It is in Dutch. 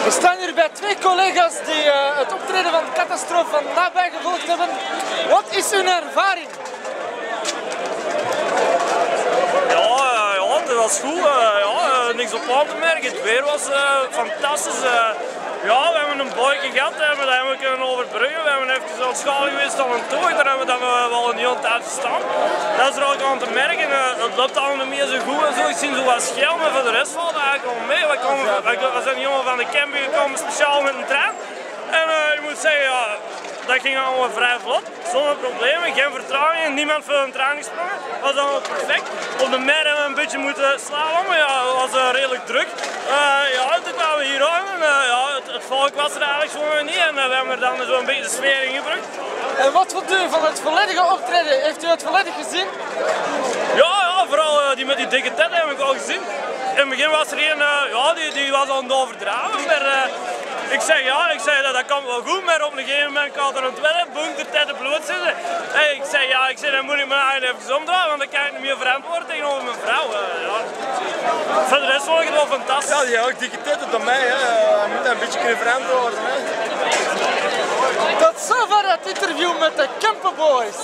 We staan hier bij twee collega's die het optreden van Catastrofe van nabij gevolgd hebben. Wat is hun ervaring? Ja, dat was goed. Niks op aan te merken. Het weer was fantastisch. Ja, we hebben een bootje gehad, dat hebben we kunnen overbruggen. We hebben even aan het schalen geweest aan een toog, daar hebben we wel een hele tijd gestaan. Dat is er ook aan te merken. Het loopt allemaal meer zo goed en zo. Ik zie zo wat schel, maar voor de rest valt het eigenlijk al mee. We zijn jongen van de camping gekomen, speciaal met een trein. En ik moet zeggen, ja, dat ging allemaal vrij vlot, zonder problemen, geen vertraging, niemand voor een trein gesprongen. Dat was allemaal perfect. Op de mer hebben we een beetje moeten slaan, maar ja, het was redelijk druk. Ja, toen kwamen we hier aan en ja, het volk was er eigenlijk gewoon niet en we hebben er dan zo'n beetje de sfeer in gebracht. En wat vond u van het volledige optreden? Heeft u het volledig gezien? Ja, vooral die met die dikke tent heb ik al gezien. In het begin was er een, ja, die was aan het overdraven, maar ik zei dat kan wel goed, maar op een gegeven moment kan er een tweede bunker tegen bloed zitten. Hey, ik zei, dan moet ik me eigenlijk even omdraaien, want dan kan ik niet meer verantwoorden tegenover mijn vrouw. Ja. Voor de rest vond ik het wel fantastisch. Ja, die ook dikke titten dan mij, hè. Je moet dat een beetje kunnen verantwoorden. Hè. Tot zover het interview met de Camperboys.